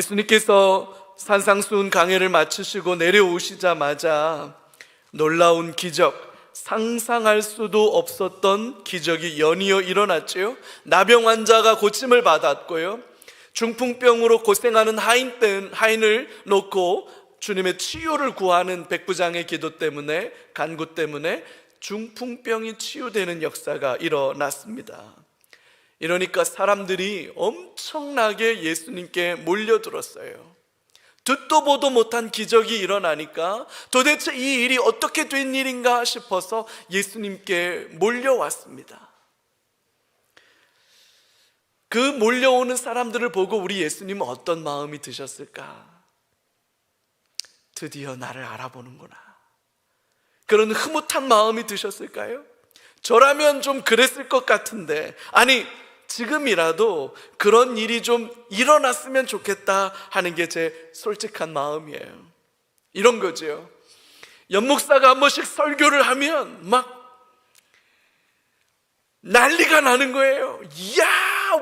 예수님께서 산상수훈 강해를 마치시고 내려오시자마자 놀라운 기적, 상상할 수도 없었던 기적이 연이어 일어났지요. 나병 환자가 고침을 받았고요, 중풍병으로 고생하는 하인을 놓고 주님의 치유를 구하는 백부장의 기도 때문에, 간구 때문에 중풍병이 치유되는 역사가 일어났습니다. 이러니까 사람들이 엄청나게 예수님께 몰려들었어요. 듣도 보도 못한 기적이 일어나니까 도대체 이 일이 어떻게 된 일인가 싶어서 예수님께 몰려왔습니다. 그 몰려오는 사람들을 보고 우리 예수님은 어떤 마음이 드셨을까? 드디어 나를 알아보는구나, 그런 흐뭇한 마음이 드셨을까요? 저라면 좀 그랬을 것 같은데, 아니 지금이라도 그런 일이 좀 일어났으면 좋겠다 하는 게 제 솔직한 마음이에요. 이런 거죠. 연목사가 한 번씩 설교를 하면 막 난리가 나는 거예요. 이야,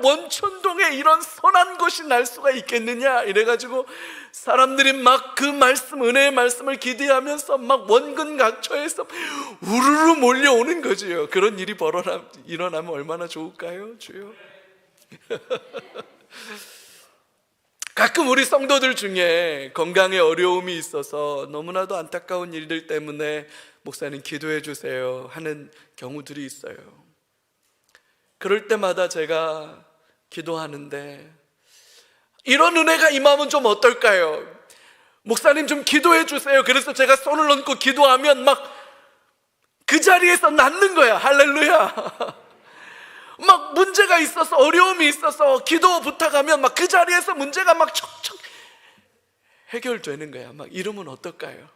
원천동에 이런 선한 것이 날 수가 있겠느냐 이래가지고 사람들이 막 그 말씀, 은혜의 말씀을 기대하면서 막 원근각처에서 우르르 몰려오는 거지요. 그런 일이 일어나면 얼마나 좋을까요, 주여? 가끔 우리 성도들 중에 건강에 어려움이 있어서 너무나도 안타까운 일들 때문에 목사님 기도해 주세요 하는 경우들이 있어요. 그럴 때마다 제가 기도하는데, 이런 은혜가 임하면 좀 어떨까요? 목사님 좀 기도해 주세요. 그래서 제가 손을 얹고 기도하면 막 그 자리에서 낫는 거야. 할렐루야. 막 문제가 있어서, 어려움이 있어서 기도 부탁하면 막 그 자리에서 문제가 막 척척 해결되는 거야. 막 이러면 어떨까요?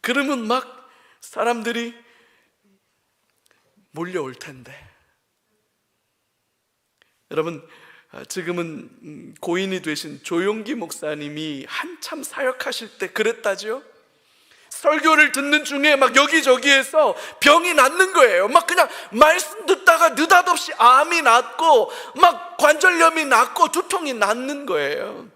그러면 막 사람들이 몰려올 텐데. 여러분, 지금은 고인이 되신 조용기 목사님이 한참 사역하실 때 그랬다죠. 설교를 듣는 중에 막 여기저기에서 병이 낫는 거예요. 막 그냥 말씀 듣다가 느닷없이 암이 낫고 막 관절염이 낫고 두통이 낫는 거예요.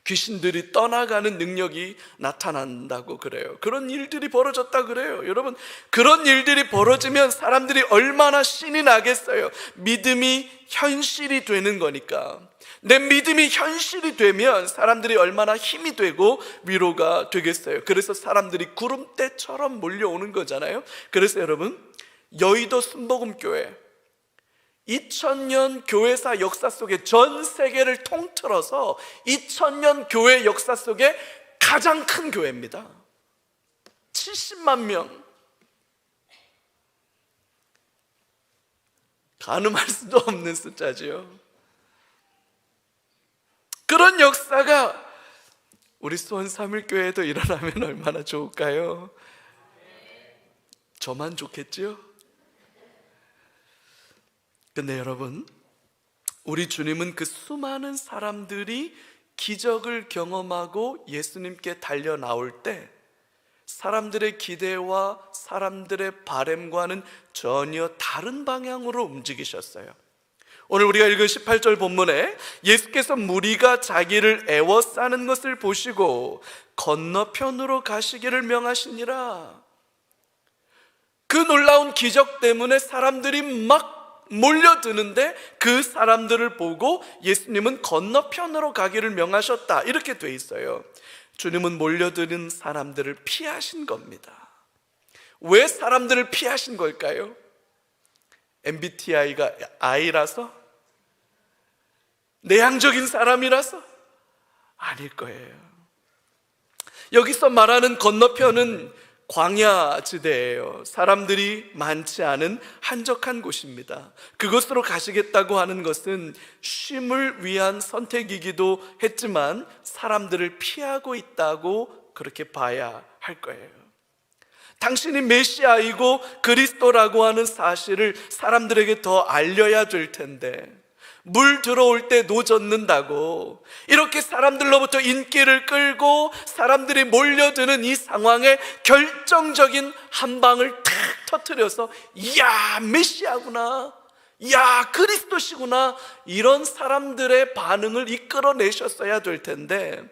귀신들이 떠나가는 능력이 나타난다고 그래요. 그런 일들이 벌어졌다 그래요. 여러분, 그런 일들이 벌어지면 사람들이 얼마나 신이 나겠어요. 믿음이 현실이 되는 거니까. 내 믿음이 현실이 되면 사람들이 얼마나 힘이 되고 위로가 되겠어요. 그래서 사람들이 구름대처럼 몰려오는 거잖아요. 그래서 여러분, 여의도 순복음교회 2000년 교회사 역사 속에, 전 세계를 통틀어서 2000년 교회 역사 속에 가장 큰 교회입니다. 70만 명. 가늠할 수도 없는 숫자지요. 그런 역사가 우리 수원 삼일교회에도 일어나면 얼마나 좋을까요? 저만 좋겠죠? 근데 여러분, 우리 주님은 그 수많은 사람들이 기적을 경험하고 예수님께 달려 나올 때 사람들의 기대와 사람들의 바램과는 전혀 다른 방향으로 움직이셨어요. 오늘 우리가 읽은 18절 본문에 예수께서 무리가 자기를 애워싸는 것을 보시고 건너편으로 가시기를 명하시니라. 그 놀라운 기적 때문에 사람들이 막 몰려드는데 그 사람들을 보고 예수님은 건너편으로 가기를 명하셨다, 이렇게 돼 있어요. 주님은 몰려드는 사람들을 피하신 겁니다. 왜 사람들을 피하신 걸까요? MBTI가 I라서? 내향적인 사람이라서? 아닐 거예요. 여기서 말하는 건너편은 광야지대예요. 사람들이 많지 않은 한적한 곳입니다. 그곳으로 가시겠다고 하는 것은 쉼을 위한 선택이기도 했지만 사람들을 피하고 있다고 그렇게 봐야 할 거예요. 당신이 메시아이고 그리스도라고 하는 사실을 사람들에게 더 알려야 될 텐데, 물 들어올 때 노젓는다고 이렇게 사람들로부터 인기를 끌고 사람들이 몰려드는 이 상황에 결정적인 한 방을 탁 터뜨려서, 이야 메시아구나, 야, 그리스도시구나, 이런 사람들의 반응을 이끌어내셨어야 될 텐데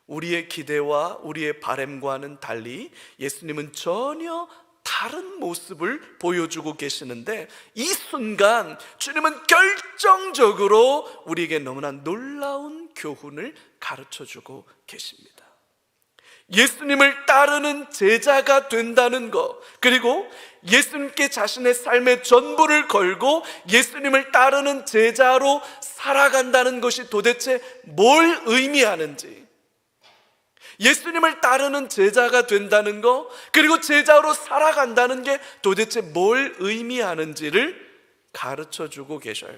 우리의 기대와 우리의 바람과는 달리 예수님은 전혀 다른 모습을 보여주고 계시는데, 이 순간 주님은 결정적으로 우리에게 너무나 놀라운 교훈을 가르쳐주고 계십니다. 예수님을 따르는 제자가 된다는 것, 그리고 예수님께 자신의 삶의 전부를 걸고 예수님을 따르는 제자로 살아간다는 것이 도대체 뭘 의미하는지, 예수님을 따르는 제자가 된다는 것, 그리고 제자로 살아간다는 게 도대체 뭘 의미하는지를 가르쳐주고 계셔요.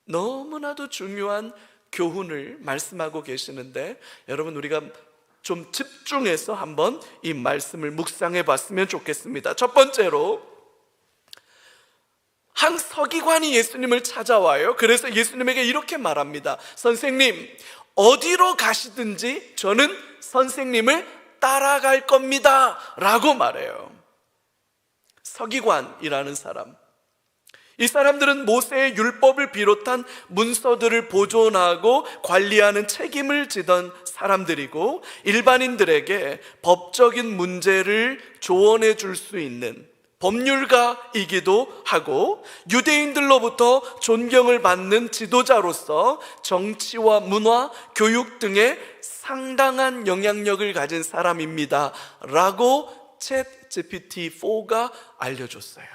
너무나도 중요한 교훈을 말씀하고 계시는데, 여러분, 우리가 좀 집중해서 한번 이 말씀을 묵상해 봤으면 좋겠습니다. 첫 번째로, 한 서기관이 예수님을 찾아와요. 그래서 예수님에게 이렇게 말합니다. 선생님, 어디로 가시든지 저는 선생님을 따라갈 겁니다 라고 말해요. 서기관이라는 사람, 이 사람들은 모세의 율법을 비롯한 문서들을 보존하고 관리하는 책임을 지던 사람들이고, 일반인들에게 법적인 문제를 조언해 줄 수 있는 법률가이기도 하고, 유대인들로부터 존경을 받는 지도자로서 정치와 문화, 교육 등에 상당한 영향력을 가진 사람입니다 라고 챗 GPT-4가 알려줬어요.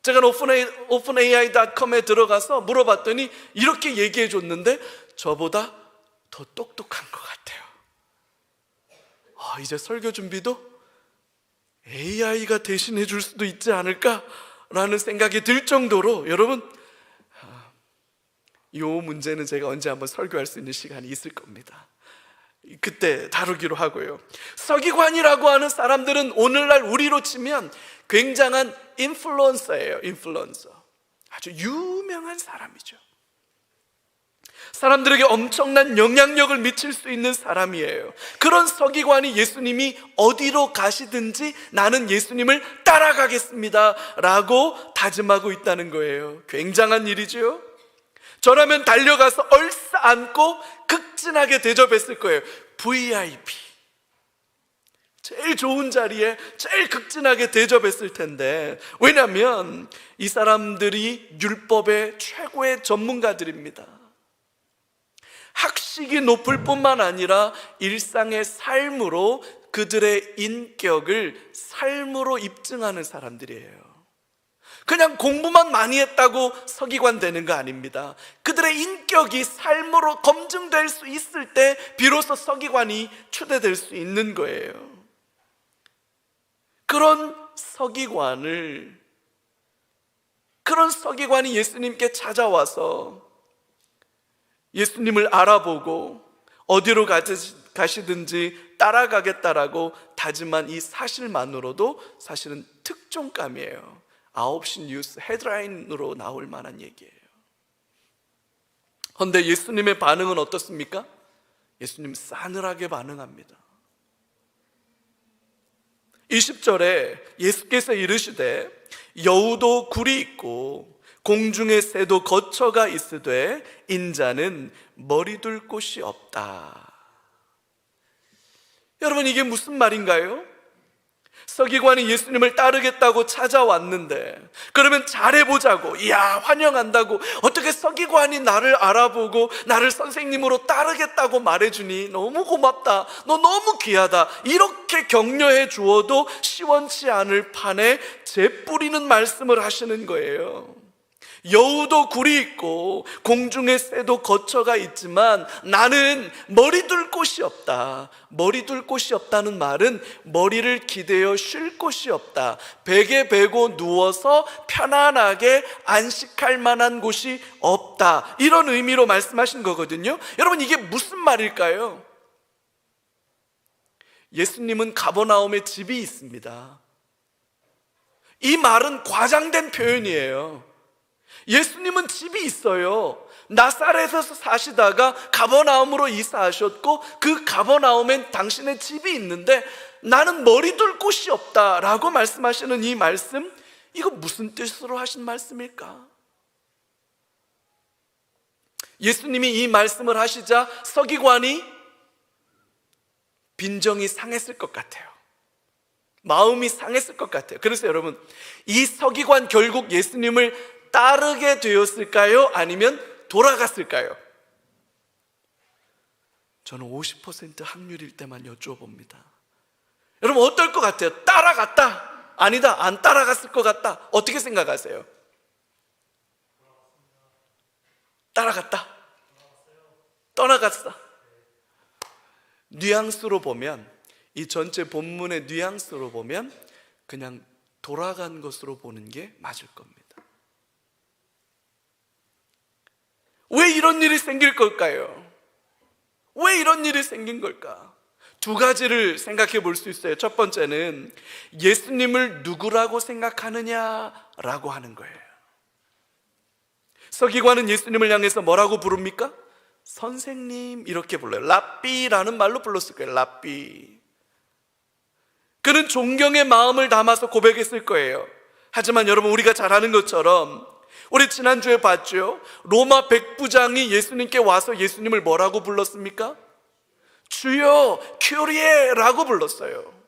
제가 openai.com에 들어가서 물어봤더니 이렇게 얘기해 줬는데, 저보다 더 똑똑한 것 같아요. 이제 설교 준비도 AI가 대신해 줄 수도 있지 않을까라는 생각이 들 정도로, 여러분, 이 문제는 제가 언제 한번 설교할 수 있는 시간이 있을 겁니다. 그때 다루기로 하고요. 서기관이라고 하는 사람들은 오늘날 우리로 치면 굉장한 인플루언서예요. 인플루언서, 아주 유명한 사람이죠. 사람들에게 엄청난 영향력을 미칠 수 있는 사람이에요. 그런 서기관이 예수님이 어디로 가시든지 나는 예수님을 따라가겠습니다 라고 다짐하고 있다는 거예요. 굉장한 일이죠. 저라면 달려가서 얼싸안고 극진하게 대접했을 거예요. VIP, 제일 좋은 자리에 제일 극진하게 대접했을 텐데, 왜냐하면 이 사람들이 율법의 최고의 전문가들입니다. 학식이 높을 뿐만 아니라 일상의 삶으로 그들의 인격을 삶으로 입증하는 사람들이에요. 그냥 공부만 많이 했다고 서기관 되는 거 아닙니다. 그들의 인격이 삶으로 검증될 수 있을 때 비로소 서기관이 추대될 수 있는 거예요. 그런 서기관이 예수님께 찾아와서 예수님을 알아보고 어디로 가시든지 따라가겠다라고 다짐한 이 사실만으로도 사실은 특종감이에요. 9시 뉴스 헤드라인으로 나올 만한 얘기예요. 그런데 예수님의 반응은 어떻습니까? 예수님 싸늘하게 반응합니다. 20절에 예수께서 이르시되 여우도 굴이 있고 공중의 새도 거처가 있으되 인자는 머리둘 곳이 없다. 여러분, 이게 무슨 말인가요? 서기관이 예수님을 따르겠다고 찾아왔는데, 그러면 잘해보자고, 이야 환영한다고, 어떻게 서기관이 나를 알아보고 나를 선생님으로 따르겠다고 말해주니 너무 고맙다, 너 너무 귀하다, 이렇게 격려해 주어도 시원치 않을 판에 재뿌리는 말씀을 하시는 거예요. 여우도 굴이 있고 공중의 새도 거처가 있지만 나는 머리둘 곳이 없다. 머리둘 곳이 없다는 말은 머리를 기대어 쉴 곳이 없다. 베개 베고 누워서 편안하게 안식할 만한 곳이 없다, 이런 의미로 말씀하신 거거든요. 여러분, 이게 무슨 말일까요? 예수님은 가버나움에 집이 있습니다. 이 말은 과장된 표현이에요. 예수님은 집이 있어요. 나사렛에서 사시다가 가버나움으로 이사하셨고 그 가버나움엔 당신의 집이 있는데 나는 머리둘 곳이 없다라고 말씀하시는 이 말씀, 이거 무슨 뜻으로 하신 말씀일까? 예수님이 이 말씀을 하시자 서기관이 빈정이 상했을 것 같아요. 마음이 상했을 것 같아요. 그래서 여러분, 이 서기관 결국 예수님을 따르게 되었을까요? 아니면 돌아갔을까요? 저는 50% 확률일 때만 여쭤봅니다. 여러분, 어떨 것 같아요? 따라갔다? 아니다, 안 따라갔을 것 같다. 어떻게 생각하세요? 따라갔다? 떠나갔어? 뉘앙스로 보면, 이 전체 본문의 뉘앙스로 보면 그냥 돌아간 것으로 보는 게 맞을 겁니다. 왜 이런 일이 생길 걸까요? 왜 이런 일이 생긴 걸까? 두 가지를 생각해 볼 수 있어요. 첫 번째는 예수님을 누구라고 생각하느냐라고 하는 거예요. 서기관은 예수님을 향해서 뭐라고 부릅니까? 선생님 이렇게 불러요. 랍비라는 말로 불렀을 거예요. 랍비. 그는 존경의 마음을 담아서 고백했을 거예요. 하지만 여러분, 우리가 잘 아는 것처럼 우리 지난주에 봤죠? 로마 백부장이 예수님께 와서 예수님을 뭐라고 불렀습니까? 주여, 큐리에라고 불렀어요.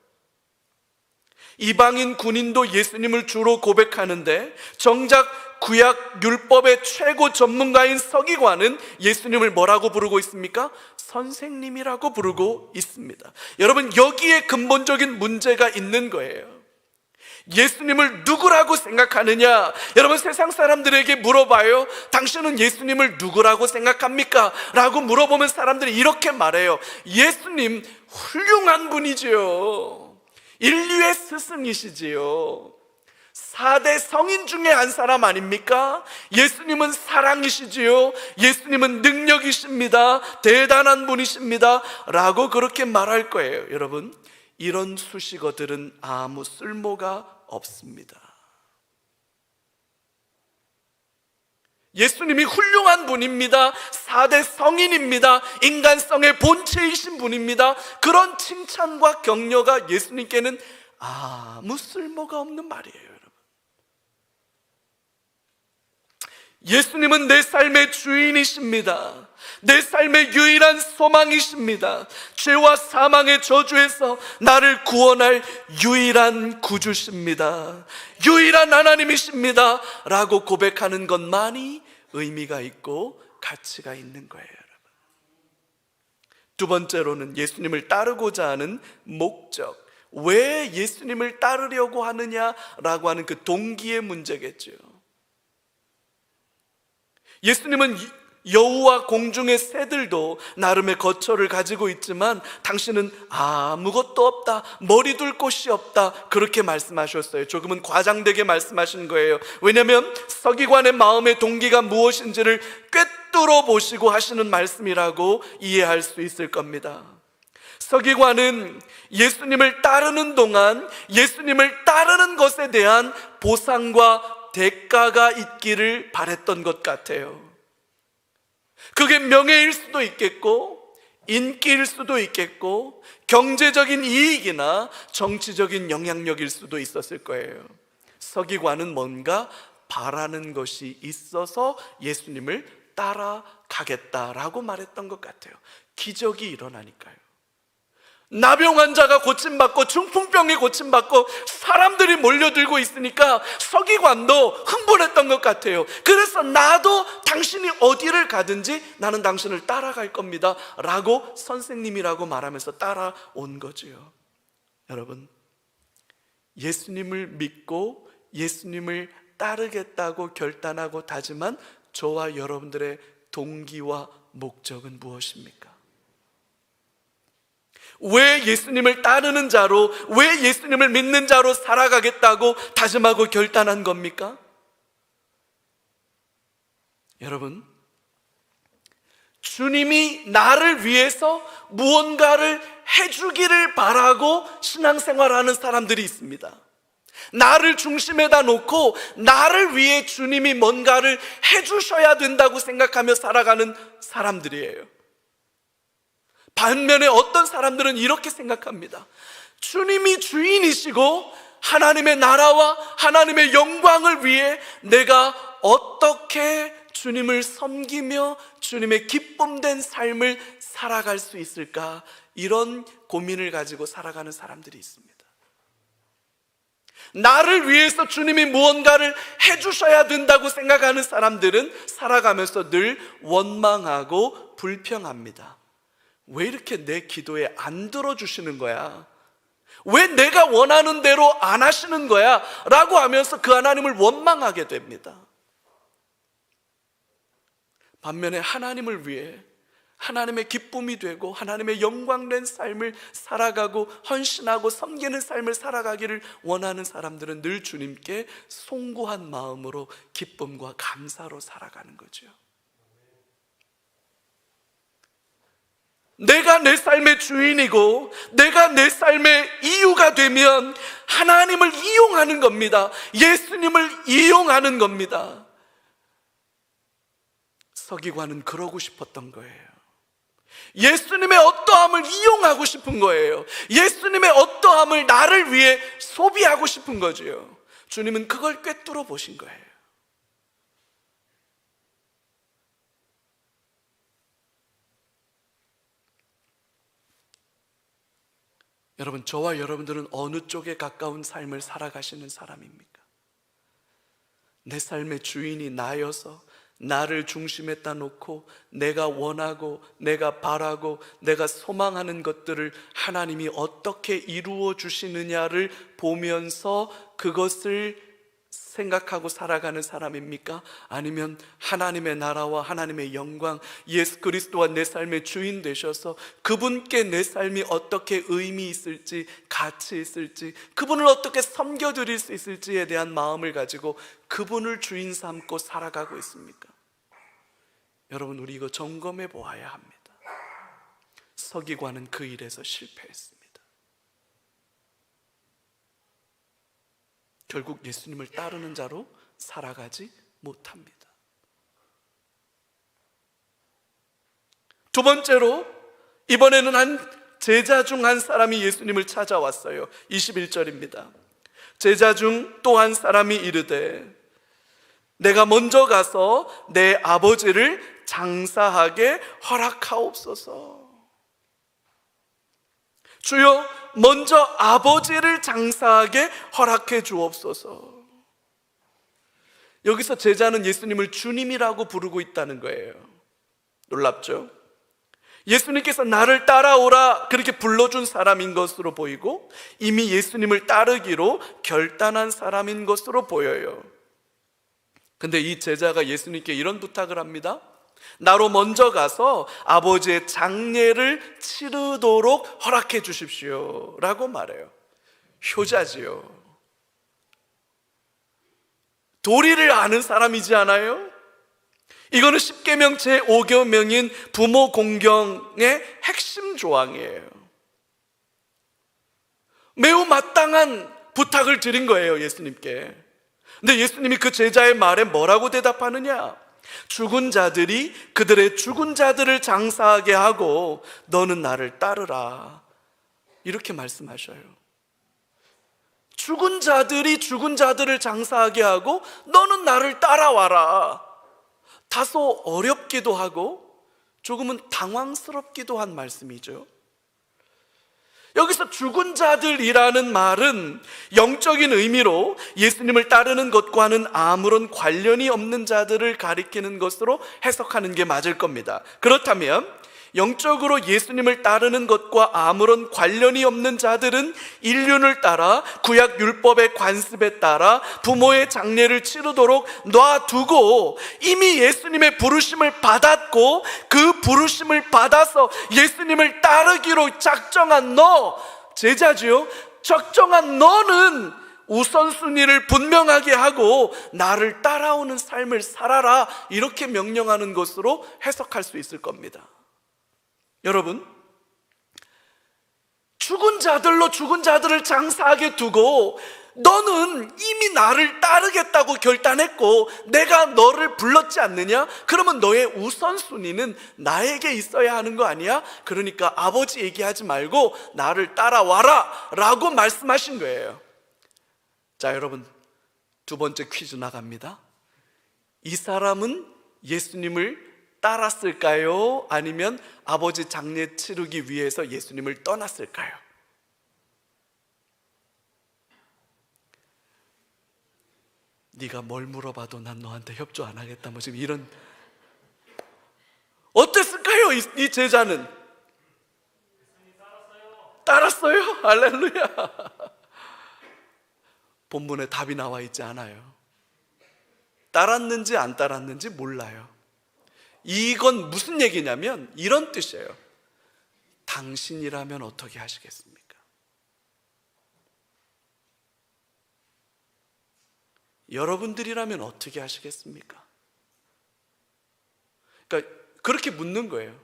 이방인 군인도 예수님을 주로 고백하는데 정작 구약 율법의 최고 전문가인 서기관은 예수님을 뭐라고 부르고 있습니까? 선생님이라고 부르고 있습니다. 여러분, 여기에 근본적인 문제가 있는 거예요. 예수님을 누구라고 생각하느냐? 여러분, 세상 사람들에게 물어봐요. 당신은 예수님을 누구라고 생각합니까? 라고 물어보면 사람들이 이렇게 말해요. 예수님 훌륭한 분이지요. 인류의 스승이시지요. 4대 성인 중에 한 사람 아닙니까? 예수님은 사랑이시지요. 예수님은 능력이십니다. 대단한 분이십니다. 라고 그렇게 말할 거예요. 여러분, 이런 수식어들은 아무 쓸모가 없습니다. 예수님이 훌륭한 분입니다. 4대 성인입니다. 인간성의 본체이신 분입니다. 그런 칭찬과 격려가 예수님께는 아무 쓸모가 없는 말이에요, 여러분. 예수님은 내 삶의 주인이십니다. 내 삶의 유일한 소망이십니다. 죄와 사망의 저주에서 나를 구원할 유일한 구주십니다. 유일한 하나님이십니다. 라고 고백하는 것만이 의미가 있고 가치가 있는 거예요, 여러분. 두 번째로는 예수님을 따르고자 하는 목적. 왜 예수님을 따르려고 하느냐라고 하는 그 동기의 문제겠죠. 예수님은 여우와 공중의 새들도 나름의 거처를 가지고 있지만 당신은 아무것도 없다, 머리 둘 곳이 없다, 그렇게 말씀하셨어요. 조금은 과장되게 말씀하신 거예요. 왜냐하면 서기관의 마음의 동기가 무엇인지를 꿰뚫어 보시고 하시는 말씀이라고 이해할 수 있을 겁니다. 서기관은 예수님을 따르는 동안 예수님을 따르는 것에 대한 보상과 대가가 있기를 바랬던 것 같아요. 그게 명예일 수도 있겠고, 인기일 수도 있겠고, 경제적인 이익이나 정치적인 영향력일 수도 있었을 거예요. 서기관은 뭔가 바라는 것이 있어서 예수님을 따라가겠다라고 말했던 것 같아요. 기적이 일어나니까요. 나병 환자가 고침받고 중풍병이 고침받고 사람들이 몰려들고 있으니까 서기관도 흥분했던 것 같아요. 그래서 나도 당신이 어디를 가든지 나는 당신을 따라갈 겁니다 라고 선생님이라고 말하면서 따라온 거지요. 여러분, 예수님을 믿고 예수님을 따르겠다고 결단하고 다짐한 저와 여러분들의 동기와 목적은 무엇입니까? 왜 예수님을 따르는 자로, 왜 예수님을 믿는 자로 살아가겠다고 다짐하고 결단한 겁니까? 여러분, 주님이 나를 위해서 무언가를 해주기를 바라고 신앙생활하는 사람들이 있습니다. 나를 중심에다 놓고 나를 위해 주님이 뭔가를 해주셔야 된다고 생각하며 살아가는 사람들이에요. 반면에 어떤 사람들은 이렇게 생각합니다. 주님이 주인이시고 하나님의 나라와 하나님의 영광을 위해 내가 어떻게 주님을 섬기며 주님의 기쁨된 삶을 살아갈 수 있을까? 이런 고민을 가지고 살아가는 사람들이 있습니다. 나를 위해서 주님이 무언가를 해주셔야 된다고 생각하는 사람들은 살아가면서 늘 원망하고 불평합니다. 왜 이렇게 내 기도에 안 들어주시는 거야? 왜 내가 원하는 대로 안 하시는 거야? 라고 하면서 그 하나님을 원망하게 됩니다. 반면에 하나님을 위해 하나님의 기쁨이 되고 하나님의 영광된 삶을 살아가고 헌신하고 섬기는 삶을 살아가기를 원하는 사람들은 늘 주님께 송구한 마음으로 기쁨과 감사로 살아가는 거죠. 내가 내 삶의 주인이고 내가 내 삶의 이유가 되면 하나님을 이용하는 겁니다. 예수님을 이용하는 겁니다. 서기관은 그러고 싶었던 거예요. 예수님의 어떠함을 이용하고 싶은 거예요. 예수님의 어떠함을 나를 위해 소비하고 싶은 거지요. 주님은 그걸 꿰뚫어 보신 거예요. 여러분, 저와 여러분들은 어느 쪽에 가까운 삶을 살아가시는 사람입니까? 내 삶의 주인이 나여서 나를 중심에다 놓고 내가 원하고 내가 바라고 내가 소망하는 것들을 하나님이 어떻게 이루어 주시느냐를 보면서 그것을 생각하고 살아가는 사람입니까? 아니면 하나님의 나라와 하나님의 영광, 예수 그리스도와 내 삶의 주인 되셔서 그분께 내 삶이 어떻게 의미 있을지, 가치 있을지, 그분을 어떻게 섬겨드릴 수 있을지에 대한 마음을 가지고 그분을 주인 삼고 살아가고 있습니까? 여러분, 우리 이거 점검해 보아야 합니다. 서기관은 그 일에서 실패했습니다. 결국 예수님을 따르는 자로 살아가지 못합니다. 두 번째로, 이번에는 한 제자 중 한 사람이 예수님을 찾아왔어요. 21절입니다. 제자 중 또 한 사람이 이르되 내가 먼저 가서 내 아버지를 장사하게 허락하옵소서. 주여, 먼저 아버지를 장사하게 허락해 주옵소서. 여기서 제자는 예수님을 주님이라고 부르고 있다는 거예요. 놀랍죠? 예수님께서 나를 따라오라 그렇게 불러준 사람인 것으로 보이고 이미 예수님을 따르기로 결단한 사람인 것으로 보여요. 근데 이 제자가 예수님께 이런 부탁을 합니다. 나로 먼저 가서 아버지의 장례를 치르도록 허락해 주십시오 라고 말해요. 효자지요. 도리를 아는 사람이지 않아요? 이거는 십계명 제5계명인 부모 공경의 핵심 조항이에요. 매우 마땅한 부탁을 드린 거예요, 예수님께. 근데 예수님이 그 제자의 말에 뭐라고 대답하느냐? 죽은 자들이 그들의 죽은 자들을 장사하게 하고 너는 나를 따르라, 이렇게 말씀하셔요. 죽은 자들이 죽은 자들을 장사하게 하고 너는 나를 따라와라. 다소 어렵기도 하고 조금은 당황스럽기도 한 말씀이죠. 여기서 죽은 자들이라는 말은 영적인 의미로 예수님을 따르는 것과는 아무런 관련이 없는 자들을 가리키는 것으로 해석하는 게 맞을 겁니다. 그렇다면 영적으로 예수님을 따르는 것과 아무런 관련이 없는 자들은 인륜을 따라 구약 율법의 관습에 따라 부모의 장례를 치르도록 놔두고 이미 예수님의 부르심을 받았고 그 부르심을 받아서 예수님을 따르기로 작정한 너, 제자지요. 적정한 너는 우선순위를 분명하게 하고 나를 따라오는 삶을 살아라, 이렇게 명령하는 것으로 해석할 수 있을 겁니다. 여러분, 죽은 자들로 죽은 자들을 장사하게 두고 너는 이미 나를 따르겠다고 결단했고 내가 너를 불렀지 않느냐? 그러면 너의 우선순위는 나에게 있어야 하는 거 아니야? 그러니까 아버지 얘기하지 말고 나를 따라와라 라고 말씀하신 거예요. 자, 여러분, 두 번째 퀴즈 나갑니다. 이 사람은 예수님을 따랐을까요? 아니면 아버지 장례 치르기 위해서 예수님을 떠났을까요? 네가 뭘 물어봐도 난 너한테 협조 안 하겠다, 뭐 지금 이런. 어땠을까요? 이 제자는 따랐어요. 할렐루야. 본문에 답이 나와 있지 않아요. 따랐는지 안 따랐는지 몰라요. 이건 무슨 얘기냐면 이런 뜻이에요. 당신이라면 어떻게 하시겠습니까? 여러분들이라면 어떻게 하시겠습니까? 그러니까 그렇게 묻는 거예요.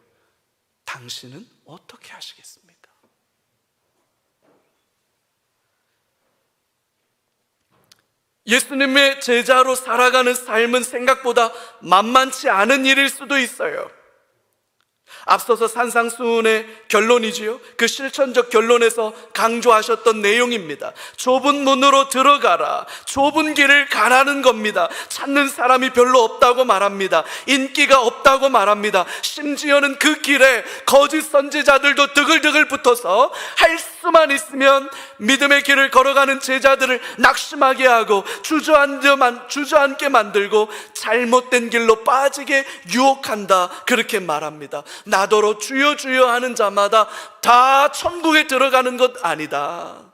당신은 어떻게 하시겠습니까? 예수님의 제자로 살아가는 삶은 생각보다 만만치 않은 일일 수도 있어요. 앞서서 산상수훈의 결론이지요. 그 실천적 결론에서 강조하셨던 내용입니다. 좁은 문으로 들어가라. 좁은 길을 가라는 겁니다. 찾는 사람이 별로 없다고 말합니다. 인기가 없다고 말합니다. 심지어는 그 길에 거짓 선지자들도 드글드글 붙어서 할 수만 있으면 믿음의 길을 걸어가는 제자들을 낙심하게 하고 주저앉게 만들고 잘못된 길로 빠지게 유혹한다, 그렇게 말합니다. 나더러 주여 주여 하는 자마다 다 천국에 들어가는 것 아니다.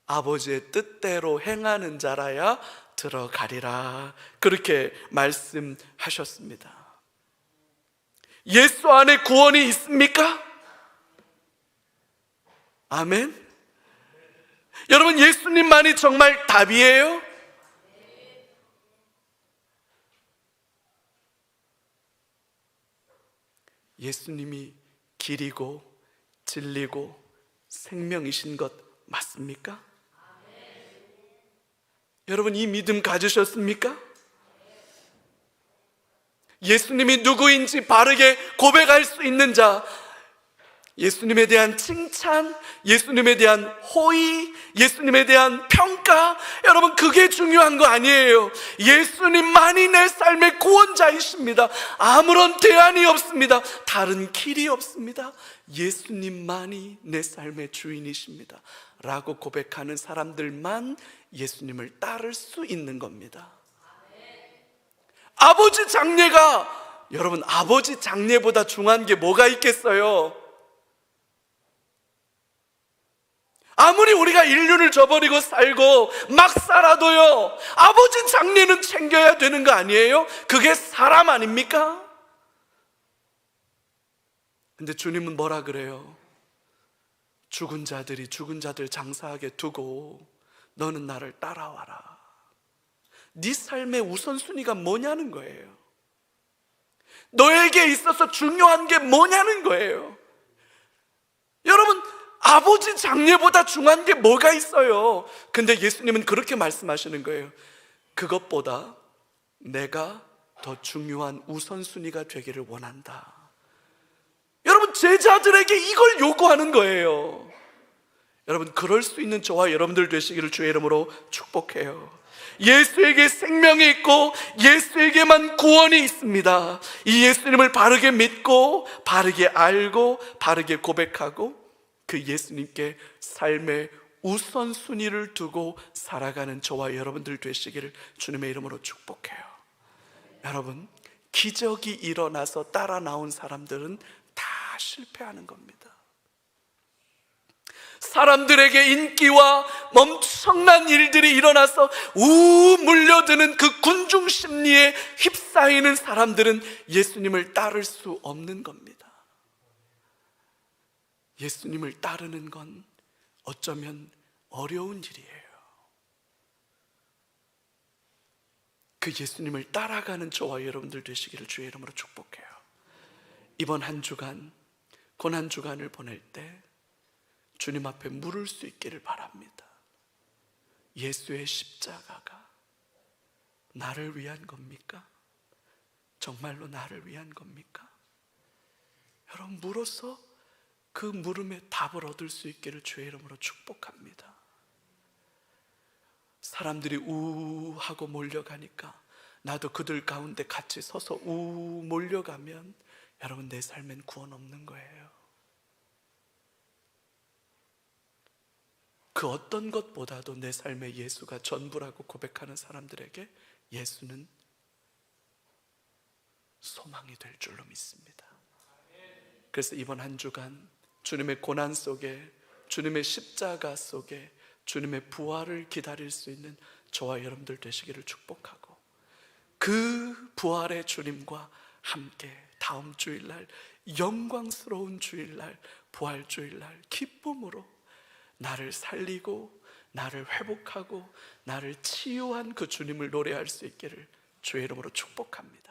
아버지의 뜻대로 행하는 자라야 들어가리라, 그렇게 말씀하셨습니다. 예수 안에 구원이 있습니까? 아멘. 여러분, 예수님만이 정말 답이에요? 예수님이 길이고 진리고 생명이신 것 맞습니까? 여러분, 이 믿음 가지셨습니까? 예수님이 누구인지 바르게 고백할 수 있는 자, 예수님에 대한 칭찬, 예수님에 대한 호의, 예수님에 대한 평가, 여러분, 그게 중요한 거 아니에요. 예수님만이 내 삶의 구원자이십니다. 아무런 대안이 없습니다. 다른 길이 없습니다. 예수님만이 내 삶의 주인이십니다 라고 고백하는 사람들만 예수님을 따를 수 있는 겁니다. 아버지 장례가, 여러분, 아버지 장례보다 중요한 게 뭐가 있겠어요? 아무리 우리가 인륜을 저버리고 살고 막 살아도요, 아버지 장례는 챙겨야 되는 거 아니에요? 그게 사람 아닙니까? 근데 주님은 뭐라 그래요? 죽은 자들 장사하게 두고 너는 나를 따라와라. 네 삶의 우선순위가 뭐냐는 거예요. 너에게 있어서 중요한 게 뭐냐는 거예요. 여러분, 아버지 장례보다 중요한 게 뭐가 있어요? 근데 예수님은 그렇게 말씀하시는 거예요. 그것보다 내가 더 중요한 우선순위가 되기를 원한다. 여러분, 제자들에게 이걸 요구하는 거예요. 여러분, 그럴 수 있는 저와 여러분들 되시기를 주의 이름으로 축복해요. 예수에게 생명이 있고 예수에게만 구원이 있습니다. 이 예수님을 바르게 믿고 바르게 알고 바르게 고백하고 그 예수님께 삶의 우선순위를 두고 살아가는 저와 여러분들 되시기를 주님의 이름으로 축복해요. 여러분, 기적이 일어나서 따라 나온 사람들은 다 실패하는 겁니다. 사람들에게 인기와 엄청난 일들이 일어나서 물려드는 그 군중 심리에 휩싸이는 사람들은 예수님을 따를 수 없는 겁니다. 예수님을 따르는 건 어쩌면 어려운 일이에요. 그 예수님을 따라가는 저와 여러분들 되시기를 주의 이름으로 축복해요. 이번 한 주간, 고난 주간을 보낼 때 주님 앞에 물을 수 있기를 바랍니다. 예수의 십자가가 나를 위한 겁니까? 정말로 나를 위한 겁니까? 여러분, 물어서 그 물음에 답을 얻을 수 있기를 주의 이름으로 축복합니다. 사람들이 우 하고 몰려가니까 나도 그들 가운데 같이 서서 우 몰려가면 여러분, 내 삶엔 구원 없는 거예요. 그 어떤 것보다도 내 삶에 예수가 전부라고 고백하는 사람들에게 예수는 소망이 될 줄로 믿습니다. 그래서 이번 한 주간 주님의 고난 속에, 주님의 십자가 속에 주님의 부활을 기다릴 수 있는 저와 여러분들 되시기를 축복하고, 그 부활의 주님과 함께 다음 주일날, 영광스러운 주일날, 부활 주일날 기쁨으로 나를 살리고 나를 회복하고 나를 치유한 그 주님을 노래할 수 있기를 주의 이름으로 축복합니다.